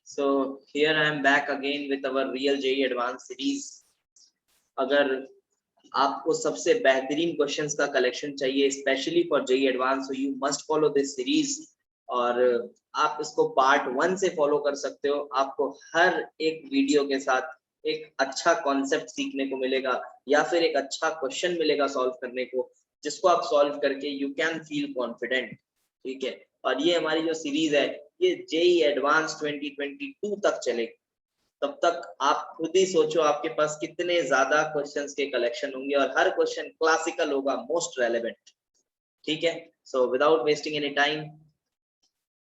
So here I am back again with our real JEE Advanced series. अगर आपको सबसे बेहतरीन क्वेश्चंस का कलेक्शन चाहिए specially for JEE Advanced, so you must follow this series. और आप इसको पार्ट 1 से फॉलो कर सकते हो. आपको हर एक वीडियो के साथ एक अच्छा कॉन्सेप्ट सीखने को मिलेगा या फिर एक अच्छा क्वेश्चन मिलेगा सॉल्व करने को, जिसको आप सॉल्व करके यू कैन फील कॉन्फिडेंट. ठीक है, और ये हमारी जो सीरीज है ये JEE Advanced 2022 तक चलेगी. तब तक आप खुद ही सोचो आपके पास कितने ज्यादा क्वेश्चंस के कलेक्शन होंगे और हर क्वेश्चन क्लासिकल होगा, मोस्ट रेलेवेंट. ठीक है, so without wasting any time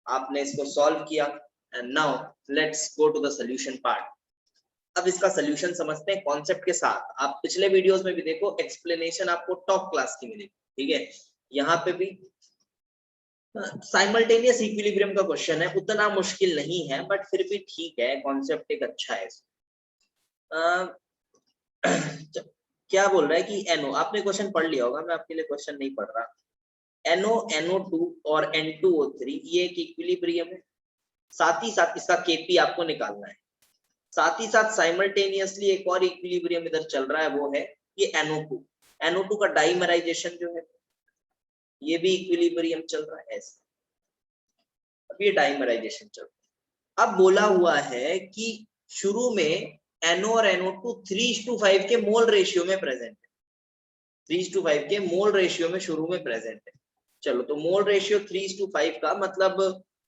आपने इसको सॉल्व किया and now let's go to the solution part. अब इसका सॉल्यूशन समझते हैं कॉन्सेप्ट के साथ. आप पिछले वीडियोस में भी देखो, एक्सप्लेनेशन आपको टॉप क्लास की मिलेगी. ठीक है, यहाँ पे भी साइमल्टेनियस इक्विलिब्रियम का क्वेश्चन है, उतना मुश्किल नहीं है बट फिर भी ठीक है, कॉन्सेप्ट एक अच्छा है. क्या बोल रहा है कि NO, आपने क्वेश्चन पढ़ लिया होगा, मैं आपके लिए क्वेश्चन नहीं पढ़ रहा. NO, NO2 और N2O3 ये एक इक्विलिब्रियम है. साथ ही साथ इसका KP आपको निकालना है. साथ ही साथ साइमल्टेनियसली एक और इक्विलिब्रियम इधर चल रहा है, वो है ये NO2. NO2 का डाइमराइजेशन जो है ये भी इक्विलिब्रियम चल रहा है ऐसे. अब ये डाइमराइजेशन चल रहा है. अब बोला हुआ है कि शुरू में NO और NO2 3:5 के मोल रेशियो में प्रेजेंट है. 3:5 के मोल रेशियो में शुरू में प्रेजेंट है. चलो, तो मोल रेशियो 3:5 का मतलब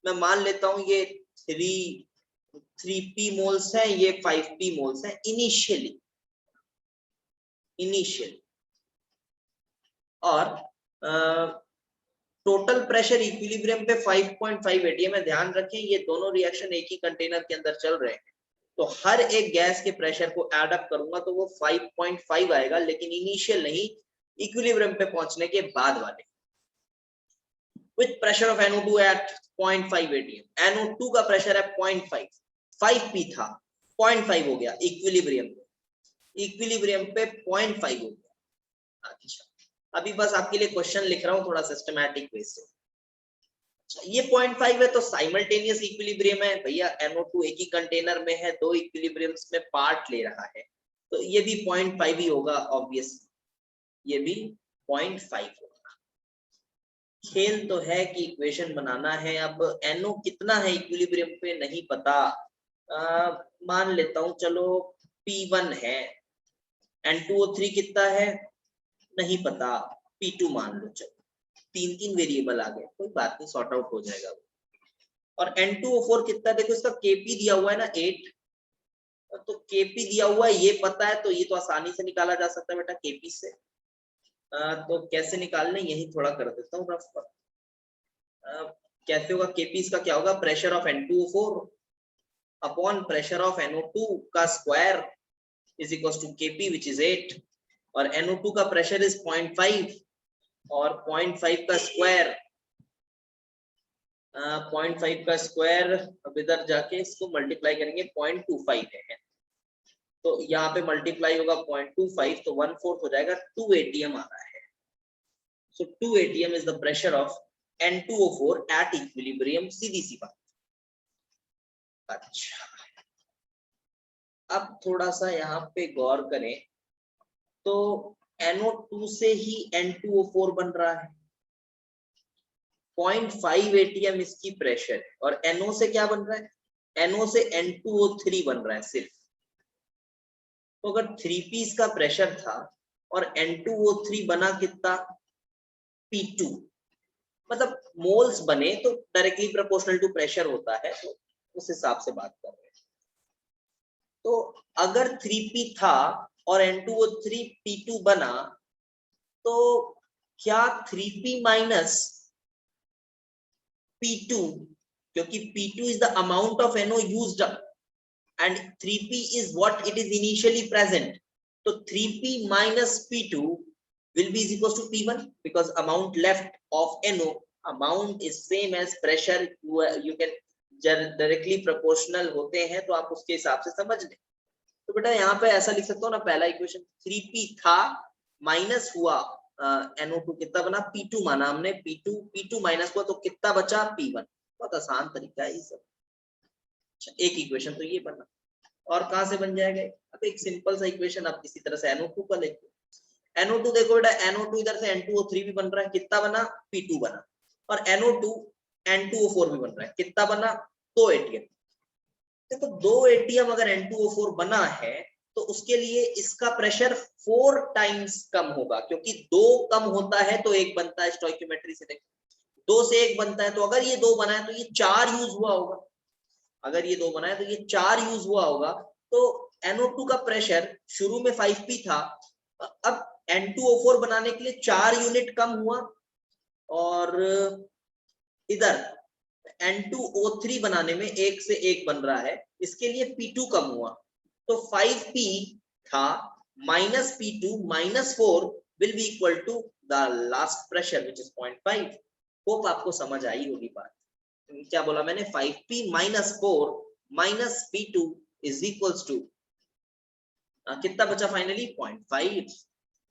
मैं मान लेता हूं ये 3p मोल्स है, ये 5p मोल्स है इनिशियली. और टोटल प्रेशर इक्विलिब्रियम पे 5.5 ATM है. ध्यान रखें ये दोनों रिएक्शन एक ही कंटेनर के अंदर चल रहे हैं, तो हर एक गैस के प्रेशर को ऐड अप करूंगा तो वो 5.5 आएगा, लेकिन इनिशियल नहीं, इक्विलिब्रियम पे पहुंचने के बाद वाले. With pressure of NO2 at 0.5 ATM. NO2 का प्रेशर है 0.5, 5p था 0.5 हो गया इक्विलिब्रियम पे 0.5 हो गया. अच्छा, अभी बस आपके लिए क्वेश्चन लिख रहा हूं थोड़ा सिस्टमैटिक वे से. अच्छा, ये 0.5 है तो साइमल्टेनियस इक्विलिब्रियम है भैया. NO2 एक ही कंटेनर में है, दो इक्विलिब्रियम्स में पार्ट ले रहा है, तो ये भी 0.5 ही होगा ऑब्वियस. ये भी 0.5 होगा. खेल तो है कि इक्वेशन बनाना है. अब NO कितना है इक्विलिब्रियम पे नहीं पता, मान लेता हूं चलो P1 है. N2O3 कितना है नहीं पता, P2 मान लो. चलो, तीन वेरिएबल आ गए, कोई बात नहीं, सॉर्ट आउट हो जाएगा वो. और N2O4 कितना, देखो इसका KP दिया हुआ है ना 8, तो KP दिया हुआ है ये पता है, तो ये तो आसानी से निकाला जा सकता है बेटा KP से. तो कैसे निकालने, यही थोड़ा कर देता हूँ रफ पर. कैसे होगा KP, इसका क्या होगा, pressure of N2O4 upon pressure of NO2 का square is equal to KP which is 8, और NO2 का प्रेशर इज 0.5 और 0.5 का स्क्वायर 0.5 का स्क्वायर अब इधर जाके इसको मल्टीप्लाई करेंगे 0.25 है, तो यहाँ पे मल्टीप्लाई होगा 0.25, तो 1/4 हो जाएगा, 2 ATM आ रहा है. So 2 ATM is the pressure of N2O4 at equilibrium. सीधी सी बात. अच्छा, अब थोड़ा सा यहाँ पे गौर करें तो NO2 से ही N2O4 बन रहा है. 0.5 ATM इसकी प्रेशर है, और NO से क्या बन रहा है, NO से N2O3 बन रहा है सिर्फ. तो अगर 3p इसका प्रेशर था और N2O3 बना कितना, P2, मतलब मोल्स बने तो डायरेक्टली प्रोपोर्शनल टू प्रेशर होता है, तो उस हिसाब से बात कर रहे हैं. तो अगर 3p था और N2O3 P2 बना, तो क्या 3p माइनस P2, क्योंकि P2 is the amount of NO used up and 3p is what it is initially present, so 3p minus P2 will be is equal to P1 because amount left of NO, amount is same as pressure. You can directly proportional होते हैं, तो आप उसके हिसाब से समझ लें. तो बेटा यहाँ पे ऐसा लिख सकता हूँ ना, पहला इक्वेशन 3p था माइनस हुआ NO2 कितना बना, P2 माना हमने, P2 माइनस हुआ तो कितना बचा, P1. बहुत आसान तरीका है ये सब. एक इक्वेशन तो ये बना, और कहाँ से बन जाएगा? अब एक सिंपल सा इक्वेशन आप इसी तरह से NO2 का लेते, NO2 देखो बेटा, NO2 इधर से N2O3 भी बन रहा है, कितना बना? P2 बना, और NO2 N2O4 भी बन रहा है, कितना बना? 2 ATM। देखो 2 ATM अगर N2O4 बना है तो उसके लिए इसका प्रेशर 4 टाइम्स कम होगा, क्योंकि 2 कम होता है तो 1 बनता है, स्टोइकियोमेट्री से देखो 2 से 1 बनता है, तो अगर ये 2 बना है तो ये 4 यूज हुआ होगा, अगर ये 2 बना है तो ये 4 यूज हुआ होगा। तो NO2 का प्रेशर शुरू में 5P था, अब N2O4 बनाने के लिए 4 यूनिट कम हुआ, और इधर N2O3 बनाने में 1 से 1 बन रहा है, इसके लिए P2 कम हुआ, तो 5P था minus P2 minus 4 will be equal to the last pressure which is 0.5। Hope आपको समझ आई होगी बात। क्या बोला मैंने? 5P minus 4 minus P2 is equals to कितना बचा फाइनली? 0.5।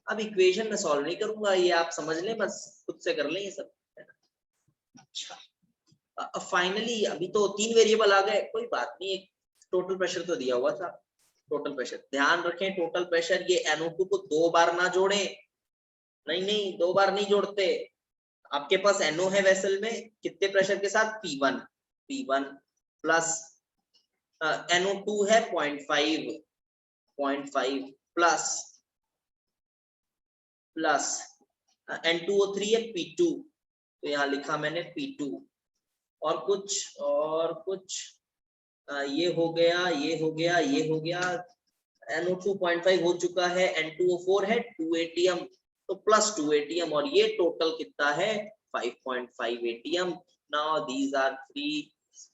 अब इक्वेशन में सॉल्व नहीं करूंगा, ये आप समझ लें, बस खुद से कर लें ये सब। अच्छा, फाइनली अभी तो 3 वेरिएबल आ गए, कोई बात नहीं, एक टोटल प्रेशर तो दिया हुआ था। टोटल प्रेशर ध्यान रखें, टोटल प्रेशर ये NO2 को 2 बार ना जोड़ें, नहीं 2 बार नहीं जोड़ते। आपके पास NO है वेसल में, कितने प्रेशर के साथ? P1 प्लस NO2 है 0.5 प्लस N2O3 है P2, तो यहाँ लिखा मैंने P2, और कुछ ये हो गया, NO2 0.5 हो चुका है, N2O4 है 2 ATM, तो प्लस 2 ATM, और ये टोटल कितना है? 5.5 ATM। Now these are 3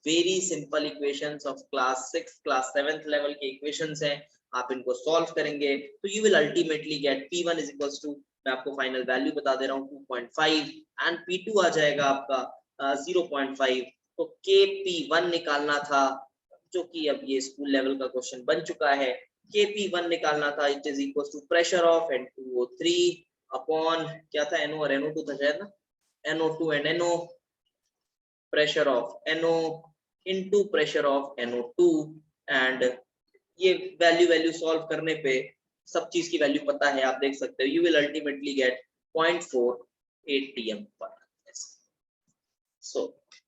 very simple equations of class 6 class 7th level के इक्वेशंस हैं। आप इनको सॉल्व करेंगे तो you will ultimately get P1 is equals to, मैं आपको फाइनल वैल्यू बता दे रहा हूँ 2.5, एंड P2 आ जाएगा आपका 0.5। तो KP1 निकालना था, जो कि अब ये स्कूल लेवल का क्वेश्चन बन चुका है। KP1 निकालना था, it is equal to pressure of N2O3 upon क्या था? NO और NO2 था शायद ना, NO2 and NO, pressure of NO into pressure of NO2, and ये वैल्यू सॉल्व करने पे सब चीज की वैल्यू पता है, आप देख सकते हो, you will ultimately get 0.4 ATM पर। So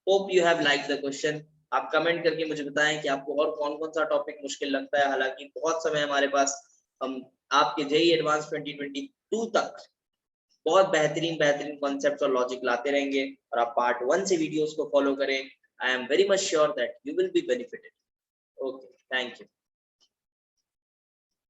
hope you have like the question. आप कमेंट करके मुझे बताएं कि आपको और कौन सा टॉपिक मुश्किल लगता है। हालांकि बहुत समय हमारे पास, हम आपके JEE एडवांस 2022 तक बहुत बेहतरीन कॉन्सेप्ट्स और लॉजिक लाते रहेंगे, और आप पार्ट 1 से वीडियोस को फॉलो करें। I am very much sure that you will be benefited. Okay, thank you.